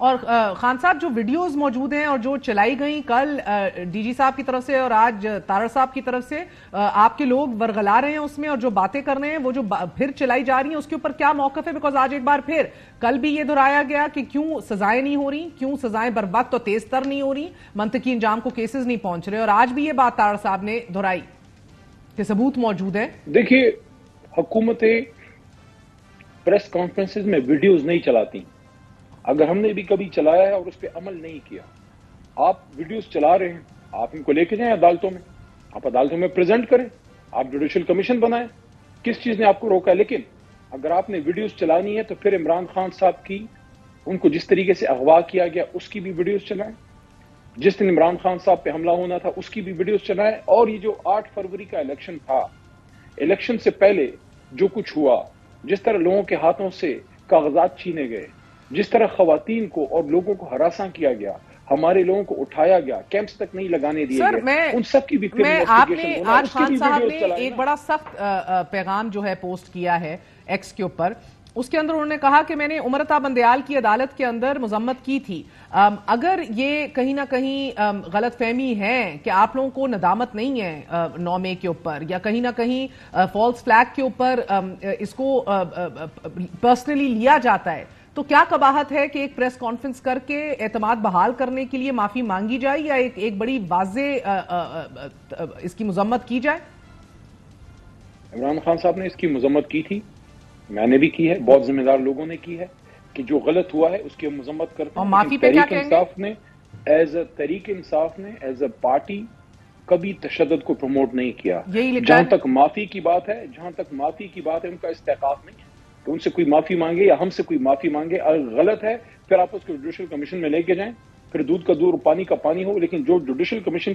اور خان صاحب جو ویڈیوز موجود ہیں اور جو چلائی گئیں کل ڈی جی صاحب کی طرف سے اور آج تارڑ صاحب کی طرف سے، آپ کے لوگ ورغلا رہے ہیں اس میں، اور جو باتیں کر رہے ہیں وہ جو پھر چلائی جا رہی ہیں اس کے اوپر کیا موقف ہے؟ بیکاز آج ایک بار پھر کل بھی یہ دہرایا گیا کہ کیوں سزائیں نہیں ہو رہی، کیوں سزائیں بر وقت اور تیز تر نہیں ہو رہی، منطقی انجام کو کیسز نہیں پہنچ رہے، اور آج بھی یہ بات تارڑ صاحب نے دہرائی کہ ثبوت موجود ہے۔ دیکھیے، حکومتیں پریس کانفرنسز میں ویڈیوز نہیں چلاتی۔ اگر ہم نے بھی کبھی چلایا ہے اور اس پہ عمل نہیں کیا، آپ ویڈیوز چلا رہے ہیں، آپ ان کو لے کے جائیں عدالتوں میں، آپ عدالتوں میں پریزنٹ کریں، آپ جوڈیشل کمیشن بنائیں، کس چیز نے آپ کو روکا ہے؟ لیکن اگر آپ نے ویڈیوز چلانی ہے تو پھر عمران خان صاحب کی، ان کو جس طریقے سے اغوا کیا گیا اس کی بھی ویڈیوز چلائیں، جس دن عمران خان صاحب پہ حملہ ہونا تھا اس کی بھی ویڈیوز چلائیں، اور یہ جو 8 فروری کا الیکشن تھا، الیکشن سے پہلے جو کچھ ہوا، جس طرح لوگوں کے ہاتھوں سے کاغذات چھینے گئے، جس طرح خواتین کو اور لوگوں کو ہراساں کیا گیا، ہمارے لوگوں کو اٹھایا گیا، کیمپس تک نہیں لگانے دیے گئے، ان سب کی بھی پھر انویسٹیگیشن ہونا، آج اس کی خان بھی صاحب ویڈیوز نے چلائیں۔ ایک بڑا سخت پیغام جو ہے پوسٹ کیا ہے ایکس کے اوپر، اس کے اندر انہوں نے کہا کہ میں نے عمرتا بندیال کی عدالت کے اندر مذمت کی تھی۔ اگر یہ کہیں نہ کہیں غلط فہمی ہے کہ آپ لوگوں کو ندامت نہیں ہے 9 مئی کے اوپر، یا کہیں نہ کہیں فالس فلیگ کے اوپر اس کو پرسنلی لیا جاتا ہے، تو کیا قباحت ہے کہ ایک پریس کانفرنس کر کے اعتماد بحال کرنے کے لیے معافی مانگی جائے، یا ایک بڑی واضح اس کی مذمت کی جائے؟ عمران خان صاحب نے اس کی مذمت کی تھی، میں نے بھی کی ہے، بہت ذمہ دار لوگوں نے کی ہے کہ جو غلط ہوا ہے اس کی مذمت کرتے ہیں، اور معافی پہ کیا کہیں گے؟ تحریک انصاف نے ایز اے پارٹی کبھی تشدد کو پروموٹ نہیں کیا۔ یہی لکھا جہاں ہے۔ تک معافی کی بات ہے، ان کا استحقاق نہیں ہے کہ ان سے کوئی معافی مانگے یا ہم سے کوئی معافی مانگے۔ اگر غلط ہے پھر آپ اس کو جوڈیشل کمیشن میں لے کے جائیں، پھر دودھ کا دودھ پانی کا پانی ہو، لیکن جو جوڈیشل کمیشن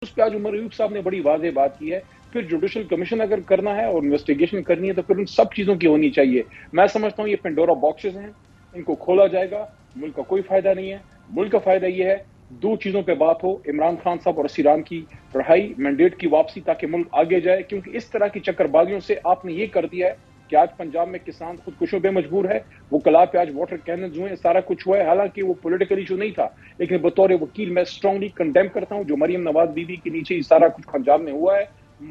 اس پہ آج عمر ایوب صاحب نے بڑی واضح بات کی ہے، پھر جوڈیشل کمیشن اگر کرنا ہے اور انویسٹیگیشن کرنی ہے تو پھر ان سب چیزوں کی ہونی چاہیے۔ میں سمجھتا ہوں یہ پینڈورا باکسز ہیں، ان کو کھولا جائے گا، ملک کا کوئی فائدہ نہیں ہے۔ ملک کا فائدہ یہ ہے 2 چیزوں پہ بات ہو، عمران خان صاحب اور اسیران کی رہائی، مینڈیٹ کی واپسی، تاکہ ملک آگے جائے، کیونکہ اس طرح کی چکر بازیوں سے آپ نے یہ کر دیا ہے کہ آج پنجاب میں کسان خودکشیوں پہ مجبور ہے، وہ کلا پہ آج واٹر کیننز ہوئے، سارا کچھ ہوا ہے، حالانکہ وہ پولیٹیکل ایشو نہیں تھا، لیکن بطور وکیل میں اسٹرانگلی کنڈیم کرتا ہوں جو مریم نواز بی بی کے نیچے یہ سارا کچھ پنجاب میں ہوا ہے۔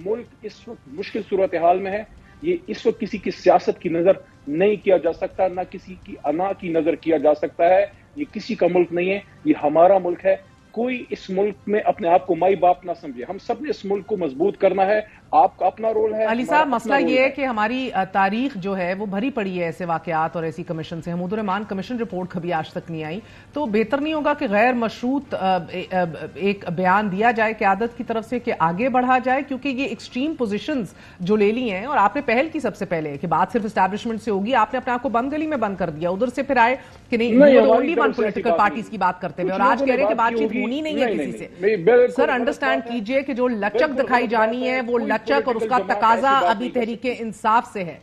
ملک اس وقت مشکل صورتحال میں ہے، یہ اس وقت کسی کی سیاست کی نظر نہیں کیا جا سکتا، نہ کسی کی انا کی نظر کیا جا سکتا ہے، یہ کسی کا ملک نہیں ہے، یہ ہمارا ملک ہے۔ کوئی اس ملک میں اپنے آپ کو مائی باپ نہ سمجھے، ہم سب نے اس ملک کو مضبوط کرنا ہے، آپ کا اپنا رول ہے، علی صاحب مسئلہ یہ ہے کہ ہماری تاریخ جو ہے وہ بھری پڑی ہے ایسے واقعات اور ایسی کمیشن سے۔ حمود الرحمان کمیشن رپورٹ کبھی آج تک نہیں آئی، تو بہتر نہیں ہوگا کہ غیر مشروط ایک بیان دیا جائے قیادت کی طرف سے کہ آگے بڑھا جائے، کیونکہ یہ ایکسٹریم پوزیشنز جو لے لی ہیں، اور آپ نے پہل کی سب سے پہلے کہ بات صرف اسٹیبلشمنٹ سے ہوگی، آپ نے اپنے آپ کو بند گلی میں بند کر دیا، ادھر سے پھر آئے کہ نہیں اونلی ون پولیٹیکل پارٹیز کی بات کرتے ہوئے، اور آج کہہ رہے ہیں کہ بات چیت ہونی نہیں ہے کسی سے۔ سر انڈرسٹینڈ کیجئے کہ جو لچک دکھائی جانی ہے وہ لچک اور اس کا تقاضا ابھی تحریک انصاف سے ہے۔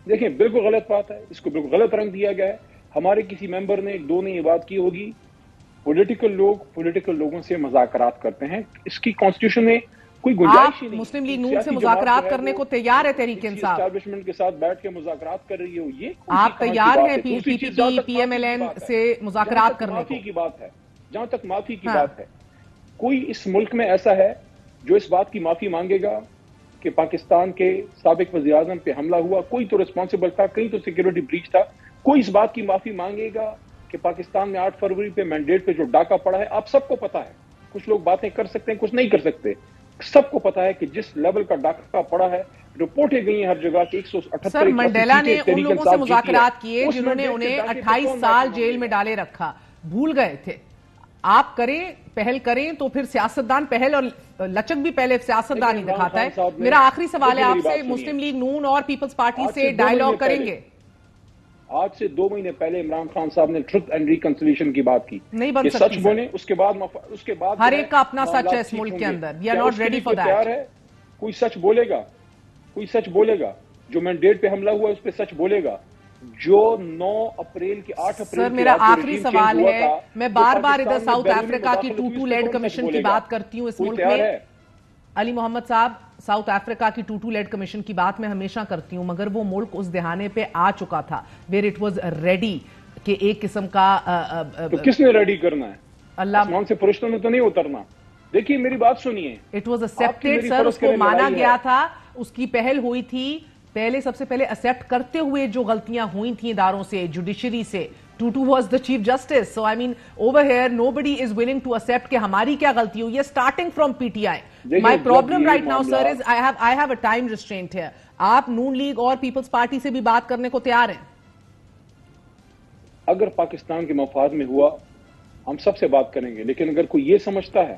دیکھیں بالکل غلط بات ہے، اس کو بالکل غلط رنگ دیا گیا ہے۔ ہمارے کسی ممبر نے 2 نے یہ بات کی ہوگی، پولیٹیکل لوگوں سے مذاکرات کرتے ہیں، اس کی کانسٹیٹیوشن میں کوئی گنجائش ہی نہیں۔ آپ مسلم لیگ نون سے مذاکرات کرنے کو تیار ہے تحریک انصاف؟ اسٹیبلشمنٹ کے ساتھ بیٹھ کے مذاکرات کر رہی ہو، یہ آپ تیار ہیں پی پی پی پی ایم ایل این سے مذاکرات کرنے کو؟ معافی کی بات ہے، جہاں تک معافی کی بات ہے، کوئی اس ملک میں ایسا ہے جو اس بات کی معافی مانگے گا کہ پاکستان کے سابق وزیر اعظم پہ حملہ ہوا، کوئی تو ریسپانسبل تھا، کہیں تو سیکیورٹی بریچ تھا، کوئی اس بات کی معافی مانگے گا کہ پاکستان میں 8 فروری پہ مینڈیٹ پہ جو ڈاکہ پڑا ہے، آپ سب کو پتا ہے، کچھ لوگ باتیں کر سکتے ہیں کچھ نہیں کر سکتے، سب کو پتا ہے کہ جس لیول کا ڈاکہ پڑا ہے، رپورٹیں گئی ہیں ہر جگہ کہ 178 سر منڈیلا نے ان لوگوں سے مذاکرات کیے جنہوں نے انہیں 28 سال جیل میں ڈالے رکھا، بھول گئے تھے۔ آپ کریں، پہل کریں تو پھر سیاستدان پہل، اور لچک بھی پہلے سیاستدان ہی دکھاتا ہے۔ میرا آخری سوال ہے آپ سے، مسلم لیگ نون اور پیپلز پارٹی سے ڈائیلاگ کریں گے؟ آج سے 2 مہینے پہلے عمران خان صاحب نے ٹروتھ اینڈ ریکنسیلیشن کی بات کی، نہیں بن کہ سکتی سچ بولیں، اس کے بعد ہر ایک کا اپنا سچ ہے اس ملک کے اندر، we are not ready for that. کوئی سچ بولے گا، جو مینڈیٹ پہ حملہ ہوا اس پہ سچ بولے گا، جو 9 اپریل کی 8 اپریل سر میرا آخری سوال ہے، میں بار بار ادھر ساؤتھ افریقہ کی ٹوٹو لیڈ کمیشن کی بات کرتی ہوں اس ملک میں، علی محمد صاحب ساؤتھ افریقہ کی ٹوٹو لیڈ کمیشن کی بات میں ہمیشہ کرتی ہوں، مگر وہ ملک اس دہانے پہ آ چکا تھا where it was ready کہ ایک قسم کا تو کس نے ریڈی کرنا ہے؟ اللہ آسمان سے فرشتوں نے تو نہیں اترنا. دیکھیے میری بات سنیے. اٹ واز ایکسپٹیڈ سر, اس کو مانا گیا تھا, اس کی پہل ہوئی تھی. سب سے پہلے ایکسپٹ کرتے ہوئے جو غلطیاں ہوئی تھیں اداروں سے, جوڈیشری سے. ٹوٹو was the chief justice. So I mean over here nobody is willing to accept کہ ہماری کیا غلطی ہوئی ہے, starting from P T I. My problem right now sir is I have a time restraint here. آپ Noon league اور peoples party سے بھی بات کرنے کو تیار ہیں؟ اگر پاکستان کے مفاد میں ہوا ہم سب سے بات کریں گے, لیکن اگر کوئی یہ سمجھتا ہے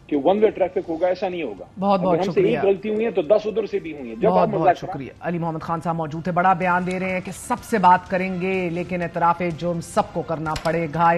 کہ ون وے ٹریفک ہوگا, ایسا نہیں ہوگا. بہت بہت ہم سے ایک غلطی ہوئی ہے تو 10 ادھر سے بھی ہوئی ہیں. بہت بہت شکریہ. علی محمد خان صاحب موجود تھے, بڑا بیان دے رہے ہیں کہ سب سے بات کریں گے لیکن اعتراف جرم سب کو کرنا پڑے گا.